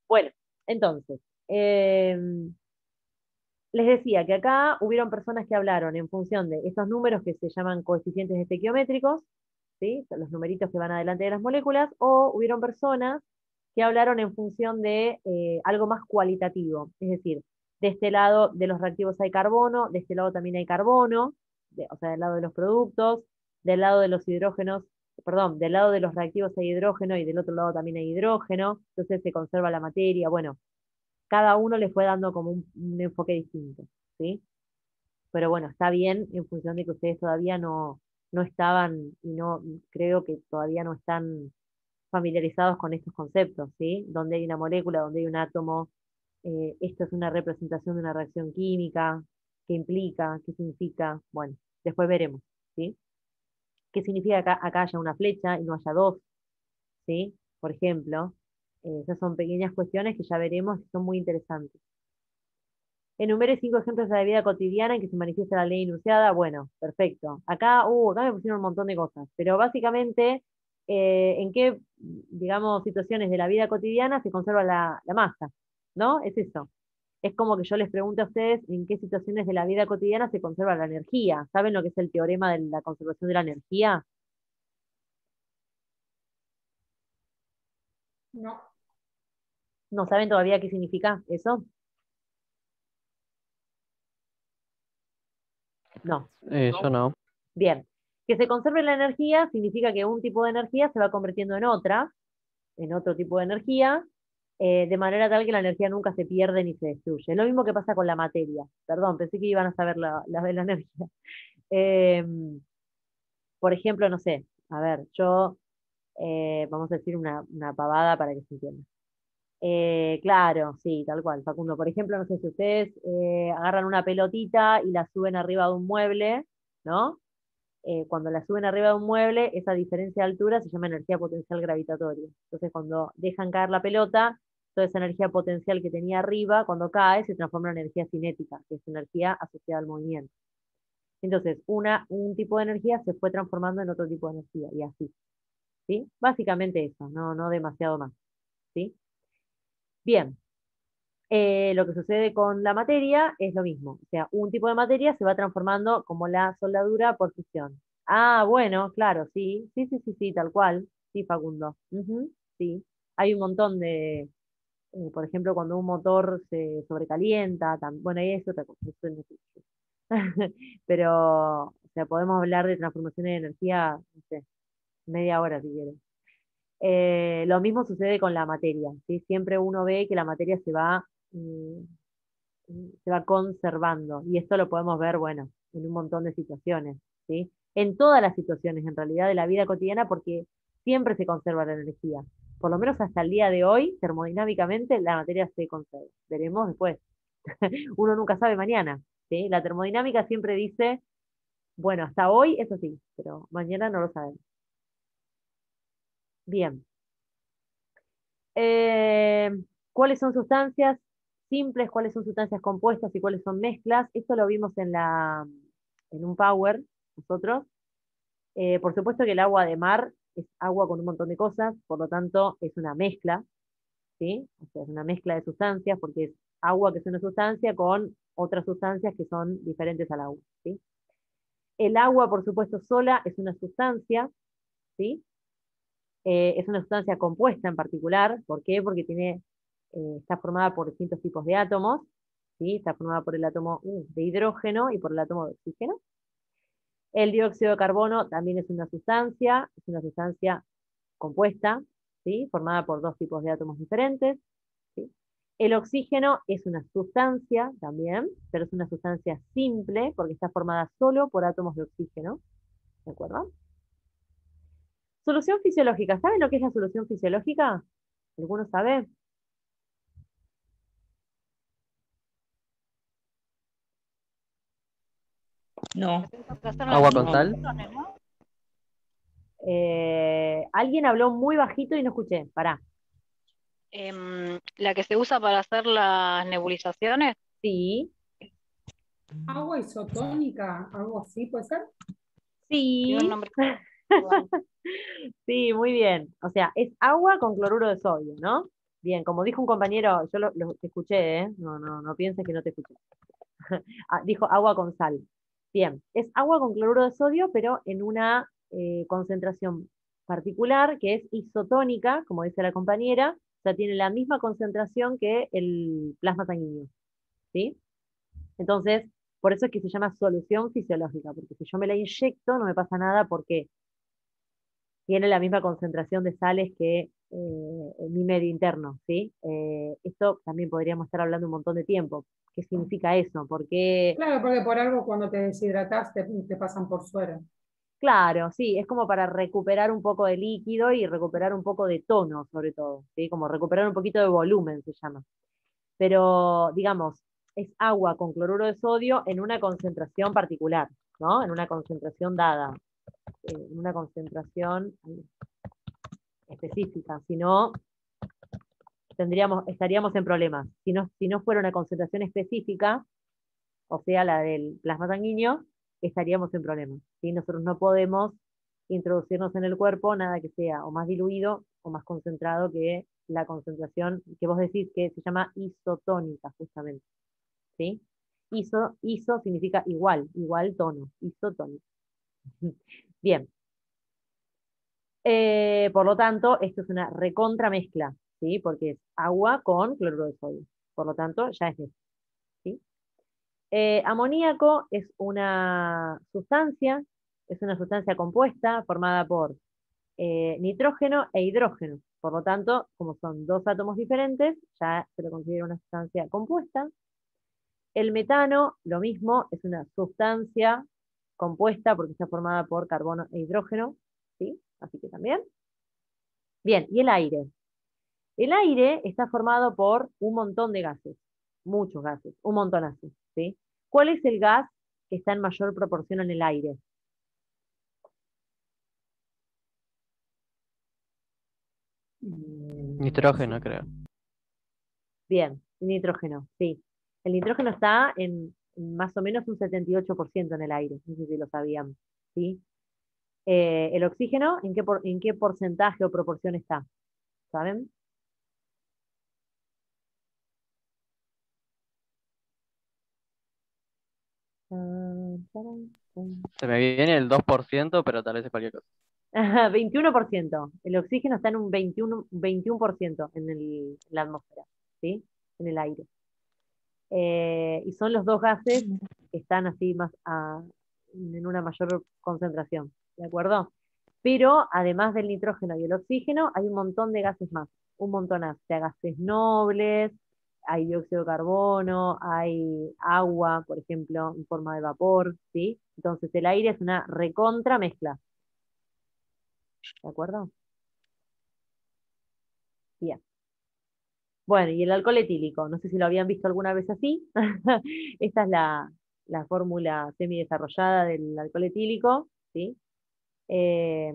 Bueno, entonces, les decía que acá hubieron personas que hablaron en función de estos números que se llaman coeficientes estequiométricos, ¿sí? Son los numeritos que van adelante de las moléculas, o hubieron personas que hablaron en función de algo más cualitativo, es decir, de este lado de los reactivos hay carbono, de este lado también hay carbono, o sea, del lado de los productos, del lado de los hidrógenos, perdón, del lado de los reactivos hay hidrógeno y del otro lado también hay hidrógeno, entonces se conserva la materia, bueno, cada uno le fue dando como un enfoque distinto, ¿sí? Pero bueno, está bien en función de que ustedes todavía no estaban y no creo que todavía no están familiarizados con estos conceptos, ¿sí? Donde hay una molécula, donde hay un átomo, esto es una representación de una reacción química, qué implica, qué significa, bueno, después veremos, ¿sí? ¿Qué significa que acá haya una flecha y no haya dos? ¿Sí? Por ejemplo, esas son pequeñas cuestiones que ya veremos que son muy interesantes. Enumere 5 ejemplos de la vida cotidiana en que se manifiesta la ley enunciada. Bueno, perfecto. Acá me pusieron un montón de cosas, pero básicamente, ¿en qué, digamos, situaciones de la vida cotidiana se conserva la masa? ¿No? Es eso. Es como que yo les pregunto a ustedes en qué situaciones de la vida cotidiana se conserva la energía. ¿Saben lo que es el teorema de la conservación de la energía? No, ¿No saben todavía qué significa eso? No. Yo no. Bien. Que se conserve la energía significa que un tipo de energía se va convirtiendo en otra, en otro tipo de energía, de manera tal que la energía nunca se pierde ni se destruye. Es lo mismo que pasa con la materia. Perdón, pensé que iban a saber la de la energía. Eh, por ejemplo, no sé, a ver, vamos a decir una pavada para que se entienda. Claro, sí, tal cual, Facundo. Por ejemplo, no sé si ustedes agarran una pelotita y la suben arriba de un mueble, ¿no? Cuando la suben arriba de un mueble, esa diferencia de altura se llama energía potencial gravitatoria. Entonces, cuando dejan caer la pelota, toda esa energía potencial que tenía arriba, cuando cae, se transforma en energía cinética, que es energía asociada al movimiento. Entonces, un tipo de energía se fue transformando en otro tipo de energía, y así, ¿sí? Básicamente eso, no demasiado más, ¿sí? Bien, lo que sucede con la materia es lo mismo. O sea, un tipo de materia se va transformando como la soldadura por fusión. Ah, bueno, claro, sí, tal cual. Sí, Facundo. Ujú, sí. Hay un montón por ejemplo, cuando un motor se sobrecalienta, bueno, ahí es otra cosa. Eso no sé. Pero, o sea, podemos hablar de transformación de energía, no sé, media hora si quieres. Lo mismo sucede con la materia, ¿sí? Siempre uno ve que la materia mm, se va conservando. Y esto lo podemos ver, bueno, en un montón de situaciones, ¿sí? En todas las situaciones, en realidad, de la vida cotidiana, porque siempre se conserva la energía. Por lo menos hasta el día de hoy, termodinámicamente, la materia se conserva. Veremos después. Uno nunca sabe mañana, ¿sí? La termodinámica siempre dice, bueno, hasta hoy eso sí, pero mañana no lo sabemos. Bien. Eh, ¿Cuáles son sustancias simples, cuáles son sustancias compuestas y cuáles son mezclas? Esto lo vimos en un Power, nosotros. Por supuesto que el agua de mar es agua con un montón de cosas, por lo tanto es una mezcla, ¿sí? O sea, es una mezcla de sustancias porque es agua que es una sustancia con otras sustancias que son diferentes al agua, ¿sí? El agua, por supuesto, sola es una sustancia, ¿sí? Es una sustancia compuesta en particular. ¿Por qué? Porque está formada por distintos tipos de átomos. ¿Sí? Está formada por el átomo de hidrógeno y por el átomo de oxígeno. El dióxido de carbono también es una sustancia compuesta, ¿sí? Formada por dos tipos de átomos diferentes. ¿Sí? El oxígeno es una sustancia también, pero es una sustancia simple porque está formada solo por átomos de oxígeno. ¿De acuerdo? Solución fisiológica. ¿Saben lo que es la solución fisiológica? ¿Alguno sabe? no, Para hacer las Agua con no. sal. nebulizaciones, ¿no? Alguien habló muy bajito y no escuché. Pará. La que se usa para hacer las nebulizaciones. Sí, Agua isotónica, algo así, ¿puede ser? Tiene un sí. nombre igual. Sí, muy bien. O sea, es agua con cloruro de sodio, ¿no? Bien, como dijo un compañero, yo lo te escuché, ¿eh? No pienses que no te escuché. Dijo agua con sal. Bien, es agua con cloruro de sodio, pero en una concentración particular que es isotónica, como dice la compañera, o sea, tiene la misma concentración que el plasma sanguíneo, ¿sí? Entonces, por eso es que se llama solución fisiológica, porque si yo me la inyecto no me pasa nada porque tiene la misma concentración de sales que en mi medio interno, ¿sí? Esto también podríamos estar hablando un montón de tiempo. ¿Qué significa eso? Porque, Claro, porque por algo cuando te deshidratas te pasan por suero. claro, sí, es como para recuperar un poco de líquido y recuperar un poco de tono, sobre todo, ¿sí? Como recuperar un poquito de volumen, se llama. Pero, digamos, es agua con cloruro de sodio en una concentración particular, ¿no? En una concentración dada, en una concentración específica. Si no, estaríamos en problemas. Si no fuera una concentración específica, o sea, la del plasma sanguíneo, estaríamos en problemas. ¿Sí? Nosotros no podemos introducirnos en el cuerpo nada que sea o más diluido o más concentrado que la concentración que vos decís que se llama isotónica, justamente. ¿Sí? Iso significa igual, igual tono, isotónica. Bien, por lo tanto, esto es una recontramezcla, ¿sí? Porque es agua con cloruro de sodio. Por lo tanto, ya es mezcla, ¿sí? Amoníaco es una sustancia compuesta formada por nitrógeno e hidrógeno. Por lo tanto, como son dos átomos diferentes, ya se lo considera una sustancia compuesta. El metano, lo mismo, es una sustancia compuesta porque está formada por carbono e hidrógeno, ¿sí? Así que también. Bien, y el aire. El aire está formado por un montón de gases, muchos gases, un montonazo, ¿sí? ¿Cuál es el gas que está en mayor proporción en el aire? Nitrógeno, creo. Bien, nitrógeno, sí. El nitrógeno está en más o menos un 78% en el aire, no sé si lo sabían, ¿sí? El oxígeno, ¿en qué porcentaje o proporción está? ¿Saben? Se me viene el 2%, pero tal vez es cualquier cosa. 21%. El oxígeno está en un 21% en la atmósfera, ¿sí? En el aire. Y son los dos gases que están así más en una mayor concentración, ¿de acuerdo? Pero además del nitrógeno y el oxígeno, hay un montón de gases más, un montonazo, o sea, gases nobles, hay dióxido de carbono, hay agua, por ejemplo, en forma de vapor, ¿sí? Entonces el aire es una recontra mezcla, ¿de acuerdo? Bien. Bueno, y el alcohol etílico, no sé si lo habían visto alguna vez así. Esta es la fórmula semidesarrollada del alcohol etílico, ¿sí? Eh,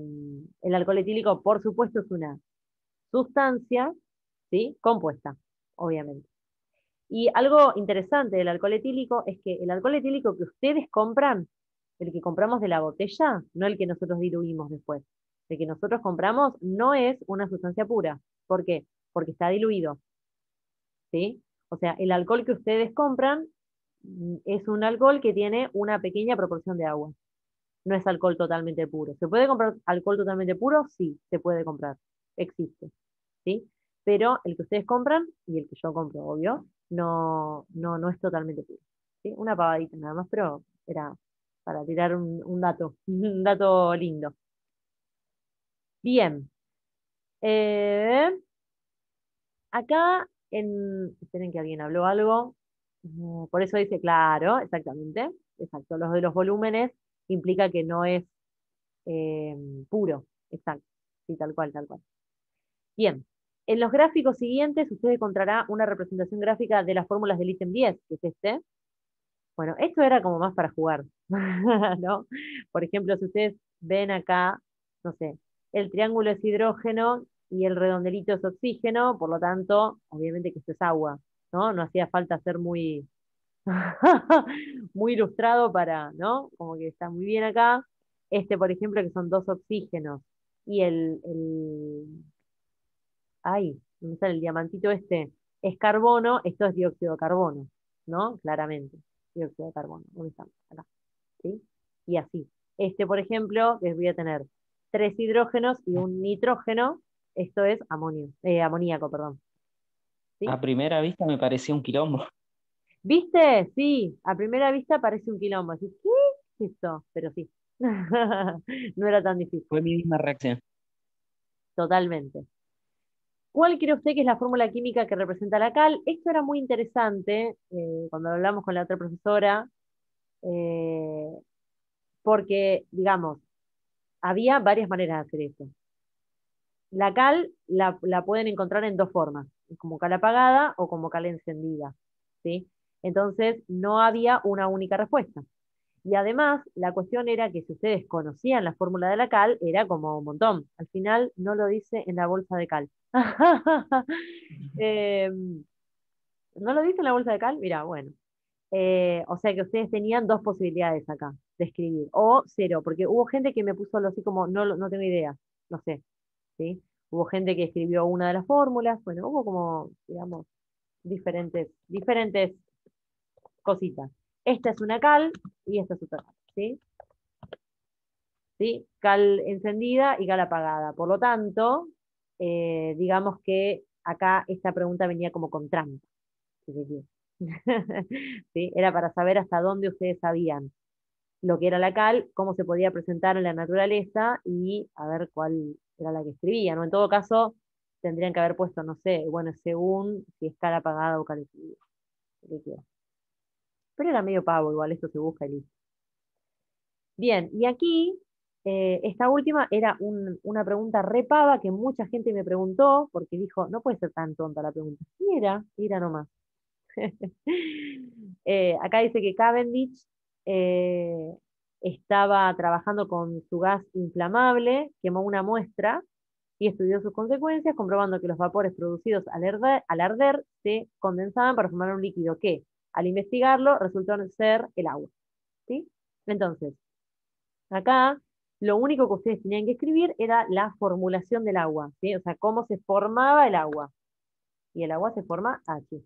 el alcohol etílico, por supuesto, es una sustancia, ¿sí? Compuesta, obviamente. Y algo interesante del alcohol etílico es que el alcohol etílico que ustedes compran, el que compramos de la botella, no el que nosotros diluimos después. El que nosotros compramos no es una sustancia pura. ¿Por qué? Porque está diluido. ¿Sí? O sea, el alcohol que ustedes compran es un alcohol que tiene una pequeña proporción de agua. No es alcohol totalmente puro. ¿Se puede comprar alcohol totalmente puro? Sí, se puede comprar. Existe. ¿Sí? Pero el que ustedes compran y el que yo compro, obvio, no es totalmente puro. ¿Sí? Una pavadita nada más, pero era para tirar un dato, un dato lindo. Bien. Eh, Acá, esperen que alguien habló algo. Por eso dice, claro, exactamente. Exacto. Los de los volúmenes implica que no es eh, puro. Exacto. Sí, tal cual, tal cual. Bien. En los gráficos siguientes, usted encontrará una representación gráfica de las fórmulas del ítem 10, que es este. Bueno, esto era como más para jugar, ¿no? Por ejemplo, si ustedes ven acá, no sé, el triángulo es hidrógeno y el redondelito es oxígeno, por lo tanto, obviamente que esto es agua, ¿no? No hacía falta ser muy, muy ilustrado para, ¿no? Como que está muy bien acá. Este, por ejemplo, que son dos oxígenos y ay, donde sale el diamantito este, es carbono, esto es dióxido de carbono, ¿no? Claramente, dióxido de carbono. ¿Dónde estamos? Acá, ¿sí? Y así. Este, por ejemplo, les voy a tener 3 hidrógenos y un nitrógeno, esto es amoníaco, perdón. ¿Sí? A primera vista me parecía un quilombo. ¿Viste? Sí, a primera vista parece un quilombo. Así, ¿qué es esto? Pero sí. No era tan difícil, Fue mi misma reacción. totalmente. ¿Cuál cree usted que es la fórmula química que representa la cal? Esto era muy interesante cuando hablamos con la otra profesora, eh, porque, digamos, había varias maneras de hacer esto. La cal la pueden encontrar en dos formas, como cal apagada o como cal encendida, ¿sí? Entonces, no había una única respuesta. Y además, la cuestión era que si ustedes conocían la fórmula de la cal, era como un montón. Al final no lo dice en la bolsa de cal. Eh, ¿No lo dice en la bolsa de cal? Mira, bueno. O sea que ustedes tenían dos posibilidades acá de escribir. O cero, porque hubo gente que me puso algo así como, no, no tengo idea, no sé, ¿sí? Hubo gente que escribió una de las fórmulas, bueno, hubo como, digamos, diferentes cositas. Esta es una cal y esta es otra cal, ¿sí? ¿Sí? Cal encendida y cal apagada. Por lo tanto, digamos que acá esta pregunta venía como con trampa, si se quiere. ¿Sí? Era para saber hasta dónde ustedes sabían lo que era la cal, cómo se podía presentar en la naturaleza y a ver cuál era la que escribía, ¿no? En todo caso, tendrían que haber puesto, no sé, bueno, según si es cal apagada o cal encendida, lo que quiera. Pero era medio pavo, igual esto se busca y listo. Bien, y aquí, esta última era una pregunta re pava que mucha gente me preguntó, porque dijo, no puede ser tan tonta la pregunta. Y era nomás. Acá dice que Cavendish eh, estaba trabajando con su gas inflamable, quemó una muestra y estudió sus consecuencias, comprobando que los vapores producidos al arder se condensaban para formar un líquido que, al investigarlo, resultó ser el agua. ¿Sí? Entonces, acá lo único que ustedes tenían que escribir era la formulación del agua, ¿sí? O sea, cómo se formaba el agua. Y el agua se forma H.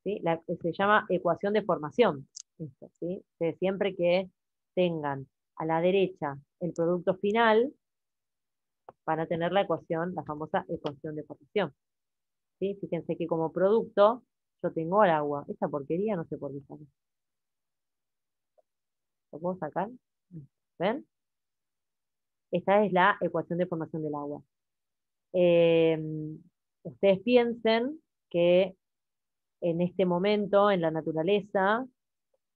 ¿Sí? Se llama ecuación de formación. Esto, ¿sí? Siempre que tengan a la derecha el producto final, van a tener la ecuación, la famosa ecuación de formación. ¿Sí? Fíjense que como producto yo tengo el agua. Esta porquería no sé por qué sale. ¿Lo puedo sacar? ¿Ven? Esta es la ecuación de formación del agua. Eh, Ustedes piensen que en este momento, en la naturaleza,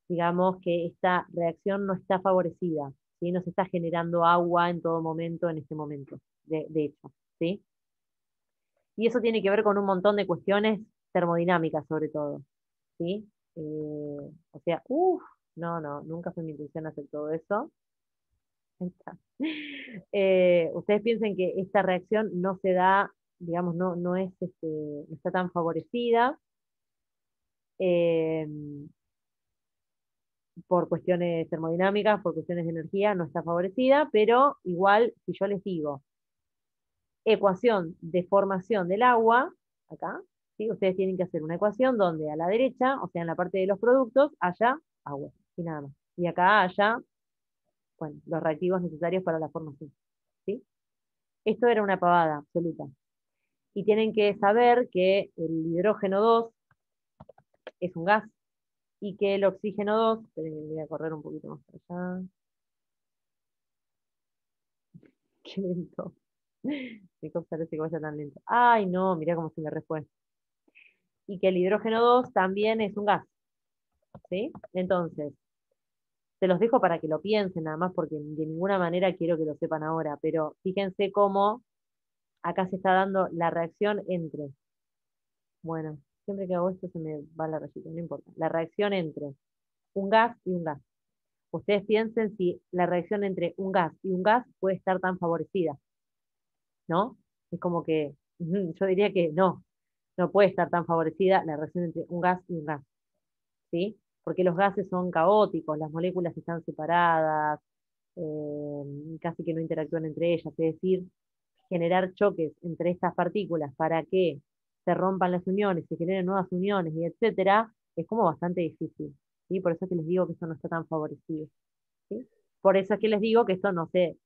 digamos que esta reacción no está favorecida, ¿sí? No se está generando agua en todo momento, en este momento, de hecho, ¿sí? Y eso tiene que ver con un montón de cuestiones termodinámicas, sobre todo, ¿sí? O sea, no, nunca fue mi intención hacer todo eso. Ahí está. Ustedes piensen que esta reacción no se da, digamos, no es, no está tan favorecida, eh, por cuestiones termodinámicas, por cuestiones de energía, no está favorecida, pero igual, si yo les digo ecuación de formación del agua, acá, ¿sí? Ustedes tienen que hacer una ecuación donde a la derecha, o sea, en la parte de los productos, haya agua, y nada más. Y acá haya, bueno, los reactivos necesarios para la formación, ¿sí? Esto era una pavada absoluta. Y tienen que saber que el hidrógeno 2 es un gas y que el oxígeno 2, voy a correr un poquito más para allá. Qué lento. Qué cosa parece que vaya tan lento. Ay, no, mirá cómo se me refue. Y que el hidrógeno 2 también es un gas, ¿sí? Entonces, se los dejo para que lo piensen nada más porque de ninguna manera quiero que lo sepan ahora, pero fíjense cómo acá se está dando la reacción entre, bueno, siempre que hago esto se me va la rayita, no importa, la reacción entre un gas y un gas. Ustedes piensen si la reacción entre un gas y un gas puede estar tan favorecida, ¿no? Es como que yo diría que no puede estar tan favorecida la reacción entre un gas y un gas, ¿sí? Porque los gases son caóticos, las moléculas están separadas, casi que no interactúan entre ellas, es decir, generar choques entre estas partículas para que se rompan las uniones, se generen nuevas uniones y etcétera, es como bastante difícil. ¿Sí? Por eso es que les digo que esto no está tan favorecido. ¿Sí? Por eso es que les digo que esto no se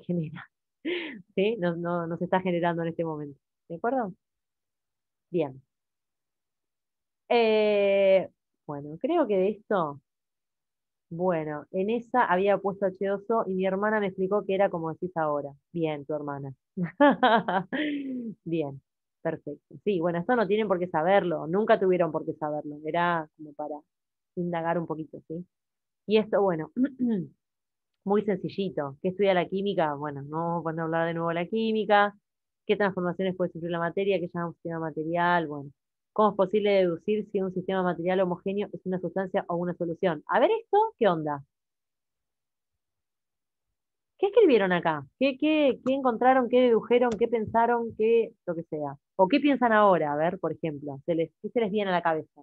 genera. ¿Sí? No se está generando en este momento. ¿De acuerdo? Bien. Bueno, creo que de esto, bueno, en esa había puesto H2O y mi hermana me explicó que era como decís ahora. Bien, tu hermana. Bien, perfecto. Sí, bueno, esto no tienen por qué saberlo, nunca tuvieron por qué saberlo, era como para indagar un poquito, ¿sí? Y esto, bueno, muy sencillito. ¿Qué estudia la química? Bueno, no vamos a poner a hablar de nuevo de la química. ¿Qué transformaciones puede sufrir la materia? ¿Qué llama un sistema material? Bueno, ¿cómo es posible deducir si un sistema material homogéneo es una sustancia o una solución? A ver esto, ¿qué onda? ¿Qué escribieron acá? ¿Qué encontraron? ¿Qué dedujeron? ¿Qué pensaron? ¿Qué lo que sea? ¿O qué piensan ahora? A ver, por ejemplo, ¿qué se les viene a la cabeza?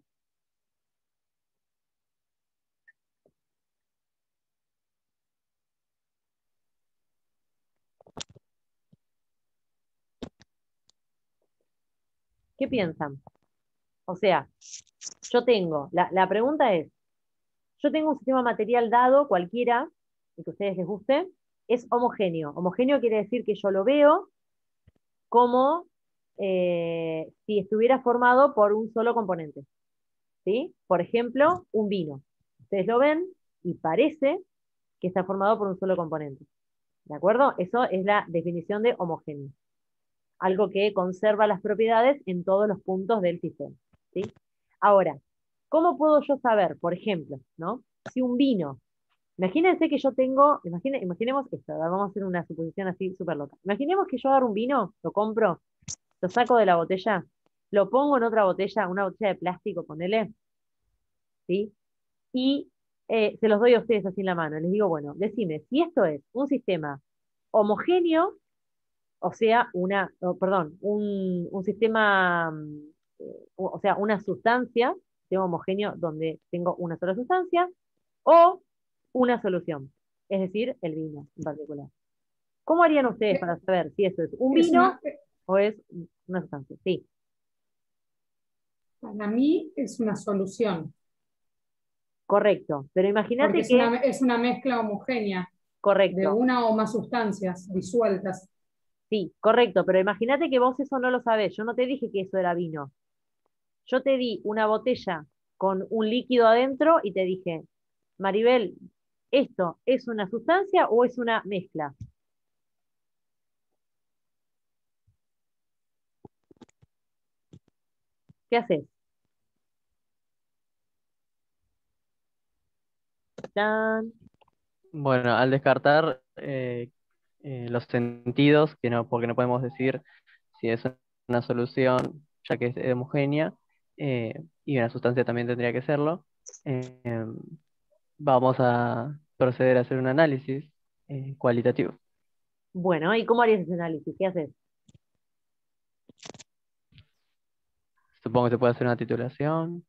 ¿Qué piensan? O sea, la pregunta es, yo tengo un sistema material dado, cualquiera, y que a ustedes les guste, es homogéneo. Homogéneo quiere decir que yo lo veo como si estuviera formado por un solo componente. ¿Sí? Por ejemplo, un vino. Ustedes lo ven y parece que está formado por un solo componente. ¿De acuerdo? Eso es la definición de homogéneo. Algo que conserva las propiedades en todos los puntos del sistema. ¿Sí? Ahora, ¿cómo puedo yo saber, por ejemplo, ¿no? Si un vino, imagínense que yo tengo, imaginemos esto, vamos a hacer una suposición así súper loca. Imaginemos que yo agarro un vino, lo compro, lo saco de la botella, lo pongo en otra botella, una botella de plástico, ponele, ¿sí? Y se los doy a ustedes así en la mano. Les digo, bueno, decime, si esto es un sistema homogéneo, o sea, perdón, un sistema, o sea, una sustancia, sistema homogéneo donde tengo una sola sustancia, o una solución, es decir, el vino en particular. ¿Cómo harían ustedes Eh, para saber si eso es un Es vino una, o es una sustancia? Sí, para mí es una solución, correcto. Pero porque imagínate es que, es una mezcla homogénea de correcto, una o más sustancias disueltas. sí, correcto, pero imagínate que vos eso no lo sabés. Yo no te dije que eso era vino. Yo te di una botella con un líquido adentro y te dije, Maribel, ¿esto es una sustancia o es una mezcla? ¿Qué haces? Tan. Bueno, al descartar los sentidos, porque no podemos decir si es una solución, ya que es homogénea, y una sustancia también tendría que serlo, eh, vamos a proceder a hacer un análisis cualitativo. Bueno, ¿y cómo harías ese análisis? ¿Qué haces? Supongo que se puede hacer una titulación.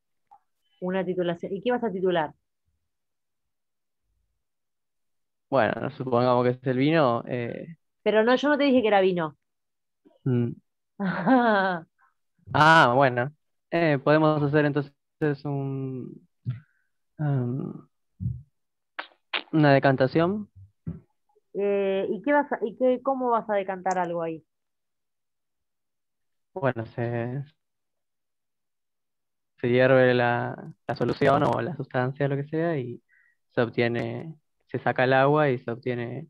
Una titulación. ¿Y qué vas a titular? Bueno, supongamos que es el vino. Pero no, yo no te dije que era vino. Mm, bueno. Podemos hacer entonces um, una decantación. ¿Cómo vas a decantar algo ahí? Bueno, se hierve la solución o la sustancia, lo que sea, y se saca el agua y se obtiene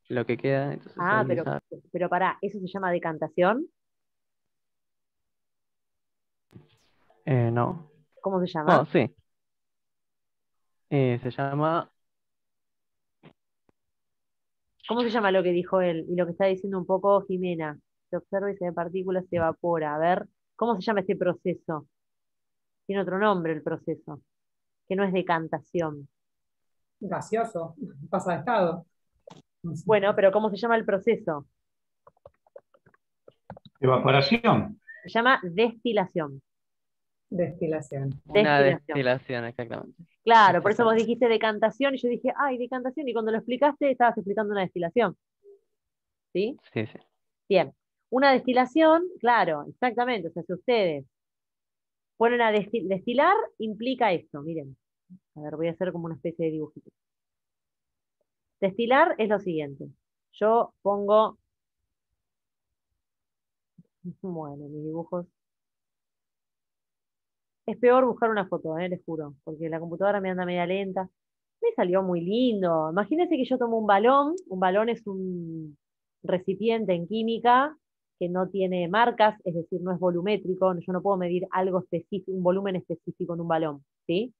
lo que queda. Entonces Ah, ahí esa, pero pará, ¿eso se llama decantación? no. ¿Cómo se llama? Bueno, sí. Se llama, ¿Cómo se llama lo que dijo él y lo que está diciendo un poco Jimena? Se observa y se ve partículas, se evapora. A ver, ¿cómo se llama este proceso? Tiene otro nombre el proceso, que no es decantación. Gaseoso, pasa de estado. No sé. Bueno, pero ¿cómo se llama el proceso? Evaporación. Se llama destilación. Destilación. una Destilación. destilación, exactamente. Claro, por eso vos Exactamente. dijiste decantación y yo dije, ay, decantación. Y cuando lo explicaste, estabas explicando una destilación. ¿Sí? Sí, sí. Bien, una destilación, claro, exactamente, o sea, si ustedes ponen a destilar, implica esto, miren. A ver, voy a hacer como una especie de dibujito. Destilar es lo siguiente. Yo pongo, bueno, mis dibujos. Es peor buscar una foto, les juro, porque la computadora me anda media lenta. Me salió muy lindo. Imagínense que yo tomo un balón es un recipiente en química que no tiene marcas, es decir, no es volumétrico, yo no puedo medir algo específico, un volumen específico en un balón, ¿sí?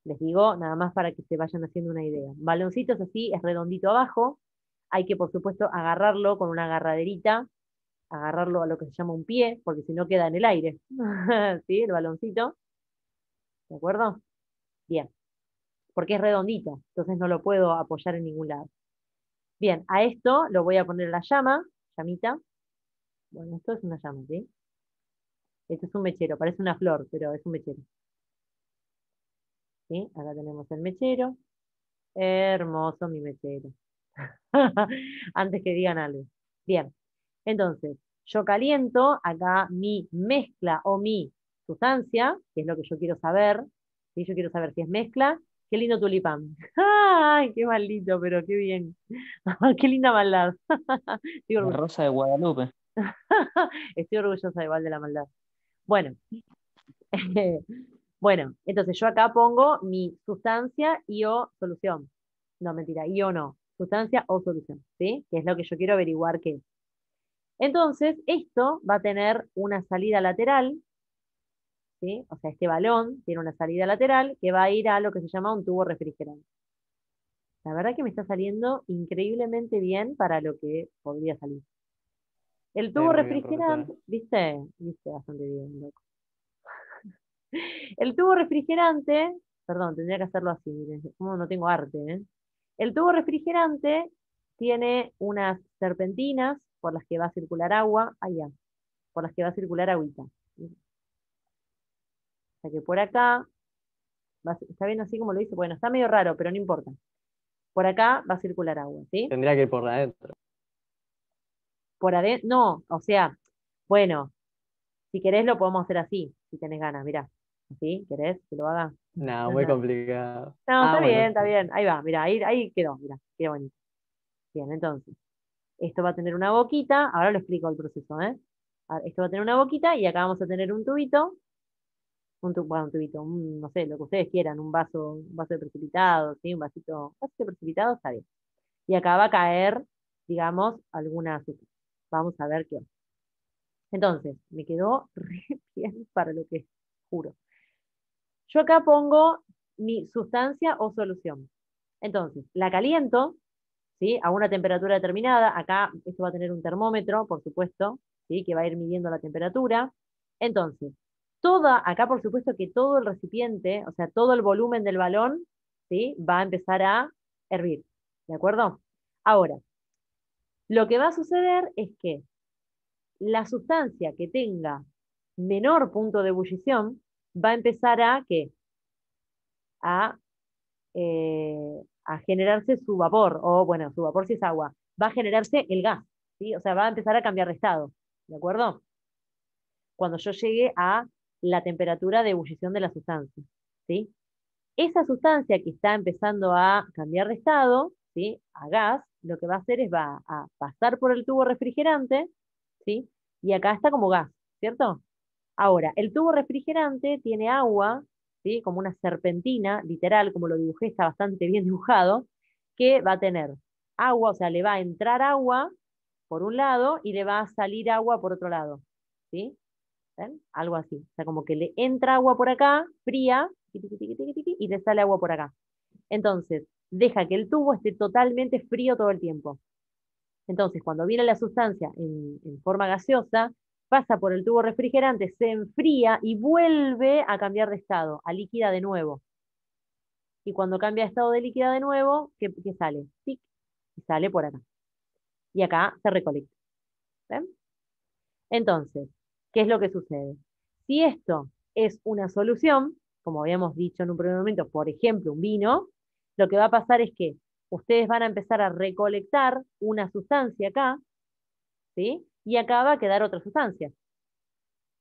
Les digo nada más para que se vayan haciendo una idea. Un baloncito es así, es redondito abajo, hay que por supuesto agarrarlo con una agarraderita, agarrarlo a lo que se llama un pie, porque si no queda en el aire, ¿sí? El baloncito, ¿de acuerdo? Bien, porque es redondito, entonces no lo puedo apoyar en ningún lado. Bien, a esto lo voy a poner la llama, llamita. Bueno, esto es una llama, ¿sí? Esto es un mechero, parece una flor, pero es un mechero. ¿Sí? Acá tenemos el mechero. Hermoso mi mechero. Antes que digan algo. Bien, entonces, yo caliento acá mi mezcla o mi sustancia, que es lo que yo quiero saber. ¿Sí? Yo quiero saber si es mezcla. Qué lindo tulipán. ¡Ay, qué maldito, pero qué bien! ¡Qué linda maldad! Estoy La orgullosa. rosa de Guadalupe. Estoy orgullosa igual de la maldad. Bueno, bueno, entonces yo acá pongo mi sustancia y o solución. No, mentira, y o no. Sustancia o solución, ¿sí? Que es lo que yo quiero averiguar qué es. Entonces, esto va a tener una salida lateral, ¿sí? O sea, este balón tiene una salida lateral que va a ir a lo que se llama un tubo refrigerante. La verdad que me está saliendo increíblemente bien para lo que podría salir. El Sí, tubo muy bien, profesora. refrigerante, ¿viste? Viste bastante bien, loco. El tubo refrigerante, perdón, tendría que hacerlo así, miren, como no tengo arte, ¿eh? El tubo refrigerante tiene unas serpentinas por las que va a circular agua, allá, por las que va a circular agüita. O sea que por acá, está bien así como lo hice, bueno, está medio raro, pero no importa. Por acá va a circular agua, ¿sí? Tendría que ir por adentro. Por adentro, no, o sea, bueno, si querés lo podemos hacer así, si tenés ganas, mirá. ¿Sí? ¿Querés que lo haga? No, muy complicado. No, Ah, bueno. está bien, ahí va, mira, ahí quedó, mira, qué bonito. Bien, entonces, esto va a tener una boquita, ahora lo explico el proceso, ¿eh? Esto va a tener una boquita y acá vamos a tener un tubito, bueno, un tubito, no sé, lo que ustedes quieran, un vaso de precipitado, ¿sí? Un vasito de precipitado, está bien. Y acá va a caer, digamos, alguna sustancia. Vamos a ver qué onda. Entonces, me quedó re bien para lo que es, juro. Yo acá pongo mi sustancia o solución. Entonces, la caliento, ¿sí? A una temperatura determinada. Acá esto va a tener un termómetro, por supuesto, ¿sí? Que va a ir midiendo la temperatura. Entonces, acá por supuesto que todo el recipiente, o sea, todo el volumen del balón, ¿sí? Va a empezar a hervir. ¿De acuerdo? Ahora, lo que va a suceder es que la sustancia que tenga menor punto de ebullición va a empezar a, ¿qué? A a generarse su vapor, o bueno, su vapor si es agua, va a generarse el gas, ¿sí? O sea, va a empezar a cambiar de estado, ¿de acuerdo? Cuando yo llegue a la temperatura de ebullición de la sustancia, ¿sí? Esa sustancia que está empezando a cambiar de estado, ¿sí? A gas, lo que va a hacer es va a pasar por el tubo refrigerante, ¿sí? Y acá está como gas, ¿cierto? Ahora, el tubo refrigerante tiene agua, ¿sí? Como una serpentina, literal, como lo dibujé, está bastante bien dibujado, que va a tener agua, o sea, le va a entrar agua por un lado y le va a salir agua por otro lado, ¿sí? ¿Ven? Algo así. O sea, como que le entra agua por acá, fría, tiqui, tiqui, tiqui, tiqui, tiqui, y le sale agua por acá. Entonces, deja que el tubo esté totalmente frío todo el tiempo. Entonces, cuando viene la sustancia en forma gaseosa, pasa por el tubo refrigerante, se enfría y vuelve a cambiar de estado, a líquida de nuevo. Y cuando cambia de estado de líquida de nuevo, ¿qué sale? ¡Pic! Y sale por acá. Y acá se recolecta. ¿Ven? Entonces, ¿qué es lo que sucede? Si esto es una solución, como habíamos dicho en un primer momento, por ejemplo, un vino, lo que va a pasar es que ustedes van a empezar a recolectar una sustancia acá, ¿sí? y acá va a quedar otra sustancia.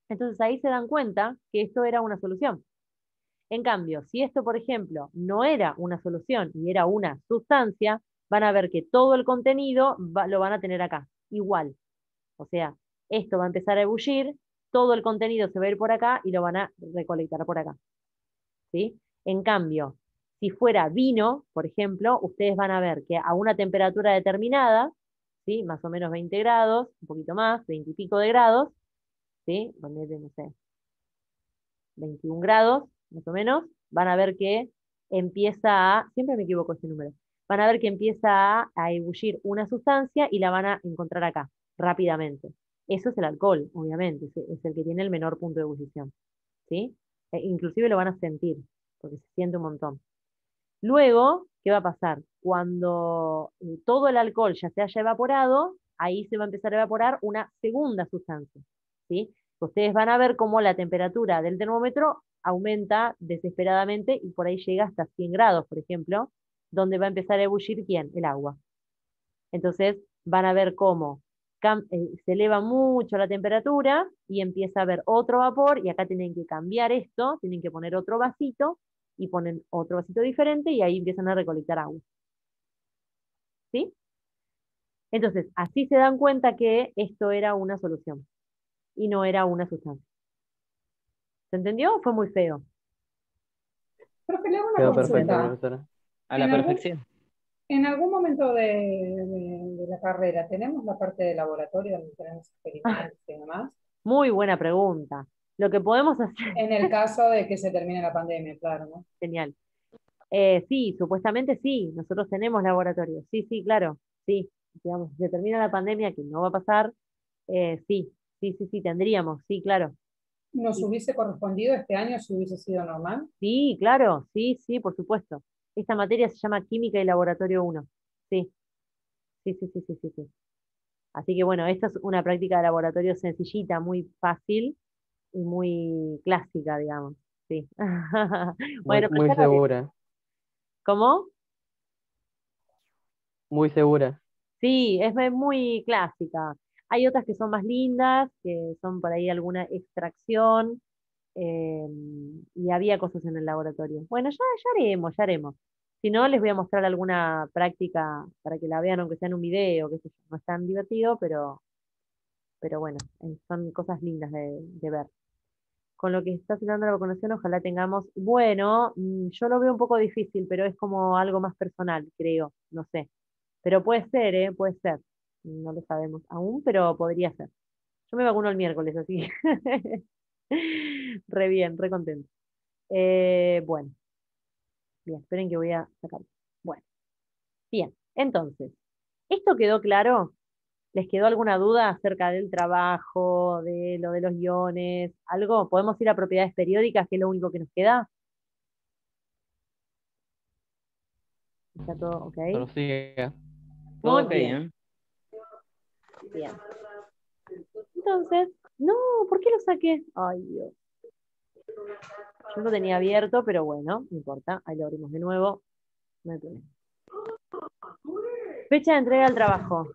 Entonces ahí se dan cuenta que esto era una solución. En cambio, si esto, por ejemplo, no era una solución y era una sustancia, van a ver que todo el contenido lo van a tener acá, igual. O sea, esto va a empezar a ebullir, todo el contenido se va a ir por acá y lo van a recolectar por acá. ¿Sí? En cambio, si fuera vino, por ejemplo, ustedes van a ver que a una temperatura determinada, ¿sí? Más o menos 20 grados, un poquito más, 20 y pico de grados, ¿sí? Ponele, no sé, 21 grados, más o menos, van a ver que empieza a, siempre me equivoco este número, van a ver que empieza a ebullir una sustancia y la van a encontrar acá, rápidamente. Eso es el alcohol, obviamente, es el que tiene el menor punto de ebullición, ¿sí? Inclusive lo van a sentir, porque se siente un montón. Luego, ¿qué va a pasar? Cuando todo el alcohol ya se haya evaporado, ahí se va a empezar a evaporar una segunda sustancia, ¿sí? Ustedes van a ver cómo la temperatura del termómetro aumenta desesperadamente y por ahí llega hasta 100 grados, por ejemplo, donde va a empezar a ebullir ¿quién? El agua. Entonces van a ver cómo se eleva mucho la temperatura y empieza a haber otro vapor y acá tienen que cambiar esto, tienen que poner otro vasito y ponen otro vasito diferente y ahí empiezan a recolectar agua. ¿Sí? Entonces, así se dan cuenta que esto era una solución y no era una sustancia. ¿Se entendió? Fue muy feo. Profe, le hago una Quedó perfecto, consulta. profesora. A la En algún, perfección. en algún momento de la carrera, ¿tenemos la parte de laboratorio donde tenemos experimentos y demás? Muy buena pregunta. Lo que podemos hacer, En el caso de que se termine la pandemia, claro, ¿no? genial. Sí, supuestamente sí, nosotros tenemos laboratorio. Sí, sí, claro, sí. Digamos, si se termina la pandemia, que no va a pasar, sí, sí, sí, sí, tendríamos, sí, claro. ¿Nos Sí, hubiese correspondido este año si hubiese sido normal? sí, claro, sí, sí, por supuesto. Esta materia se llama Química y Laboratorio 1. Sí, sí, sí, sí, sí, sí, sí. Así que bueno, esta es una práctica de laboratorio sencillita, muy fácil y muy clásica, digamos. Sí. Muy, Bueno, pero muy ya la veré. segura, ¿Cómo? muy segura. Sí, es muy clásica. Hay otras que son más lindas, que son por ahí alguna extracción, eh, y había cosas en el laboratorio. Bueno, ya haremos, ya haremos. Si no, les voy a mostrar alguna práctica para que la vean, aunque sea en un video, que no es tan divertido, pero bueno, son cosas lindas de ver. Con lo que está citando la vacunación, ojalá tengamos, bueno, yo lo veo un poco difícil, pero es como algo más personal, creo, no sé. Pero puede ser, ¿eh? Puede ser. No lo sabemos aún, pero podría ser. Yo me vacuno el miércoles, así que re bien, re contento. Bueno, bien, esperen que voy a sacar. Bueno, bien, entonces, ¿esto quedó claro? ¿Les quedó alguna duda acerca del trabajo, de lo de los guiones? ¿Algo? ¿Podemos ir a propiedades periódicas, que es lo único que nos queda? ¿Está todo ok? Prosiga. Todo Muy ok, bien, ¿eh? bien. Entonces, no, ¿por qué lo saqué? Ay, Dios. Yo lo tenía abierto, pero bueno, no importa. Ahí lo abrimos de nuevo. No hay problema. Fecha de entrega del trabajo.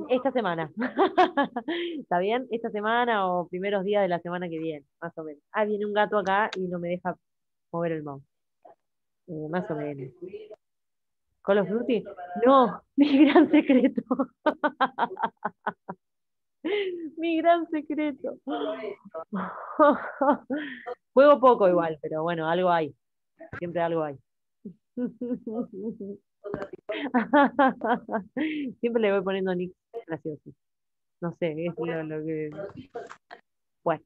Esta semana. ¿Está bien? Esta semana o primeros días de la semana que viene, más o menos. Ah, viene un gato acá y no me deja mover el mouse. Más o menos. ¿Call of Duty? No, mi gran secreto. Mi gran secreto. Juego poco igual, pero bueno, algo hay. Siempre algo hay. Siempre le voy poniendo nicks graciosos. No sé, es lo que. Bueno,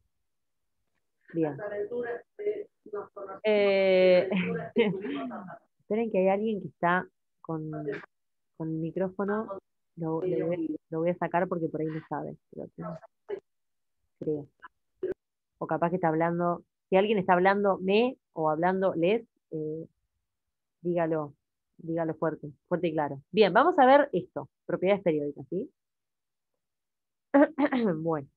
bien. Eh, Esperen que hay alguien que está con el micrófono. Lo voy a sacar porque por ahí no sabe. Creo. O capaz que está hablando. Si alguien está hablando me o hablando les, dígalo, dígalo fuerte, fuerte y claro. Bien, vamos a ver esto, propiedades periódicas, ¿sí? Bueno,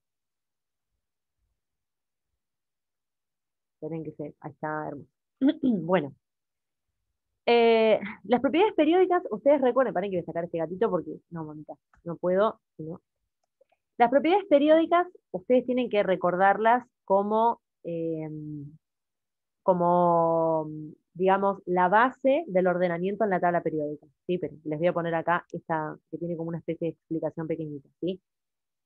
esperen que ahí está hermoso. Bueno, Las propiedades periódicas, ustedes recuerden, paren que voy a sacar este gatito porque, no, mamita, no puedo, si no. Las propiedades periódicas, ustedes tienen que recordarlas como, digamos, la base del ordenamiento en la tabla periódica, ¿sí? Pero les voy a poner acá esta, que tiene como una especie de explicación pequeñita, ¿sí?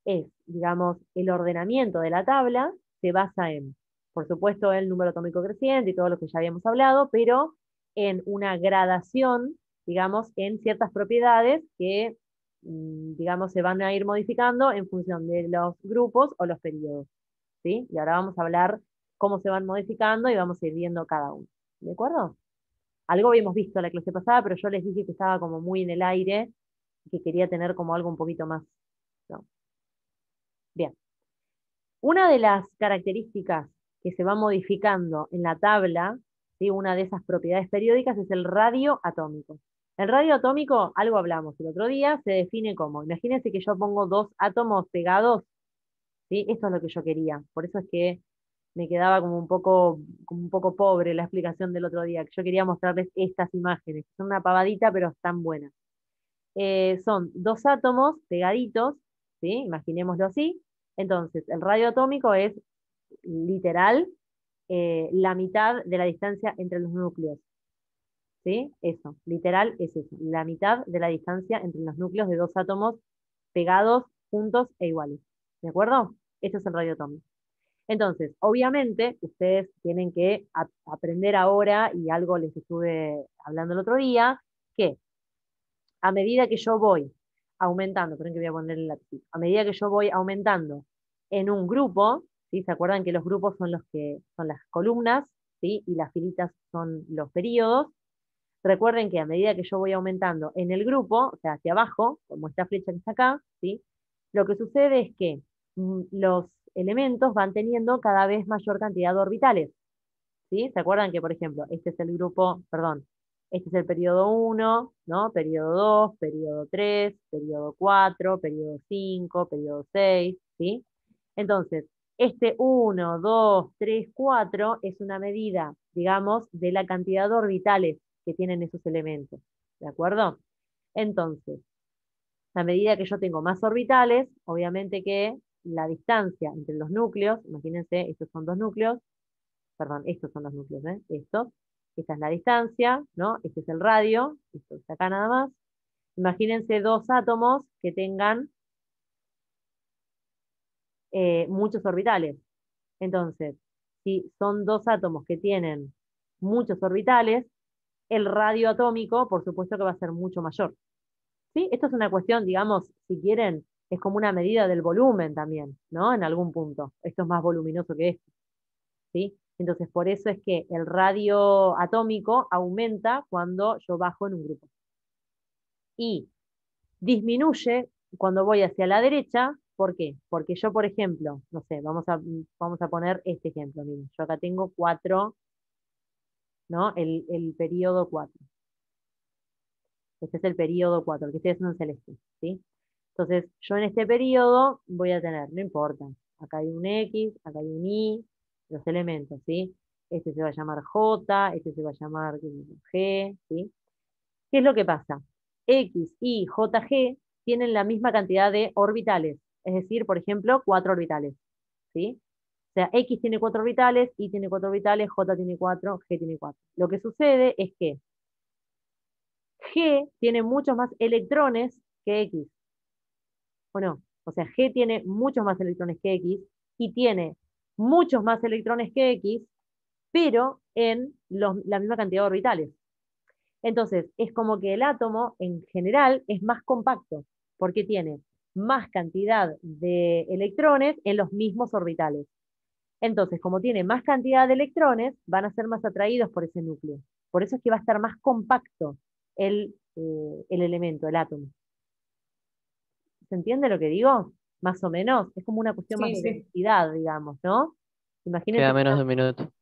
Es, digamos, el ordenamiento de la tabla se basa en, por supuesto, el número atómico creciente y todo lo que ya habíamos hablado, pero en una gradación, digamos, en ciertas propiedades que, digamos, se van a ir modificando en función de los grupos o los periodos, ¿sí? Y ahora vamos a hablar cómo se van modificando y vamos a ir viendo cada uno, ¿de acuerdo? Algo habíamos visto la clase pasada, pero yo les dije que estaba como muy en el aire y que quería tener como algo un poquito más, ¿no? Bien. Una de las características que se va modificando en la tabla, ¿sí? Una de esas propiedades periódicas es el radio atómico. El radio atómico, algo hablamos el otro día, se define como, imagínense que yo pongo dos átomos pegados, ¿sí? Esto es lo que yo quería. Por eso es que me quedaba como un poco pobre la explicación del otro día, que yo quería mostrarles estas imágenes. Son una pavadita, pero están buenas. Son dos átomos pegaditos, ¿sí? Imaginémoslo así. Entonces, el radio atómico es literal la mitad de la distancia entre los núcleos. ¿Sí? Eso, literal es eso, la mitad de la distancia entre los núcleos de dos átomos pegados, juntos e iguales. ¿De acuerdo? Eso es el radio atómico. Entonces, obviamente, ustedes tienen que aprender ahora, y algo les estuve hablando el otro día, que a medida que yo voy aumentando, esperen que voy a poner el lápiz, a medida que yo voy aumentando en un grupo, ¿sí? ¿Se acuerdan que los grupos son los que son las columnas, ¿sí? Y las filitas son los períodos? Recuerden que a medida que yo voy aumentando en el grupo, o sea, hacia abajo, como esta flecha que está acá, ¿sí? Lo que sucede es que los elementos van teniendo cada vez mayor cantidad de orbitales, ¿sí? ¿Se acuerdan que, por ejemplo, este es el grupo, perdón, este es el periodo 1, ¿no? Periodo 2, periodo 3, periodo 4, periodo 5, periodo 6, ¿sí? Entonces, este 1, 2, 3, 4 es una medida, digamos, de la cantidad de orbitales que tienen esos elementos, ¿de acuerdo? Entonces, a medida que yo tengo más orbitales, obviamente que la distancia entre los núcleos, imagínense, estos son dos núcleos, perdón, estos son los núcleos, ¿eh? Estos, esta es la distancia, ¿no? Este es el radio, esto está acá nada más. Imagínense dos átomos que tengan muchos orbitales. Entonces, si son dos átomos que tienen muchos orbitales, el radio atómico, por supuesto que va a ser mucho mayor. ¿Sí? Esto es una cuestión, digamos, si quieren, es como una medida del volumen también, ¿no? En algún punto. Esto es más voluminoso que esto, ¿sí? Entonces, por eso es que el radio atómico aumenta cuando yo bajo en un grupo. Y disminuye cuando voy hacia la derecha. ¿Por qué? Porque yo, por ejemplo, no sé, vamos a poner este ejemplo. Miren, yo acá tengo 4, ¿no? El periodo 4. Este es el periodo 4, el que ustedes ven en celeste, ¿sí? Entonces, yo en este periodo voy a tener, no importa, acá hay un X, acá hay un Y, los elementos, ¿sí? Este se va a llamar J, este se va a llamar G, ¿sí? ¿Qué es lo que pasa? X, Y, J, G tienen la misma cantidad de orbitales, es decir, por ejemplo, 4 orbitales, ¿sí? O sea, X tiene 4 orbitales, Y tiene 4 orbitales, J tiene 4, G tiene 4. Lo que sucede es que G tiene muchos más electrones que X, ¿o no? O sea, G tiene muchos más electrones que X y tiene muchos más electrones que X, pero en la misma cantidad de orbitales. Entonces, es como que el átomo en general es más compacto, porque tiene más cantidad de electrones en los mismos orbitales. Entonces, como tiene más cantidad de electrones, van a ser más atraídos por ese núcleo. Por eso es que va a estar más compacto el elemento, el átomo. ¿Se entiende lo que digo? Más o menos. Es como una cuestión más Sí, de sí. densidad, digamos, ¿no? Queda Imagínense que, menos de un minuto.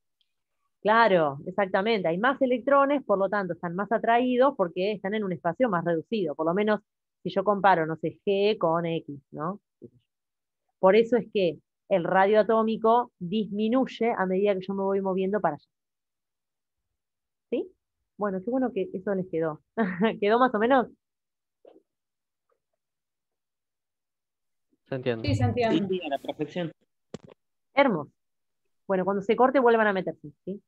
claro, exactamente, hay más electrones, por lo tanto están más atraídos porque están en un espacio más reducido. Por lo menos si yo comparo, no sé, G con X, ¿no? Por eso es que el radio atómico disminuye a medida que yo me voy moviendo para allá. ¿Sí? Bueno, qué bueno que eso les quedó. ¿Quedó más o menos? ¿Se entiende? Sí, Sí, Santiago. sí, a la perfección. Hermoso. Bueno, cuando se corte vuelvan a meterse, ¿sí?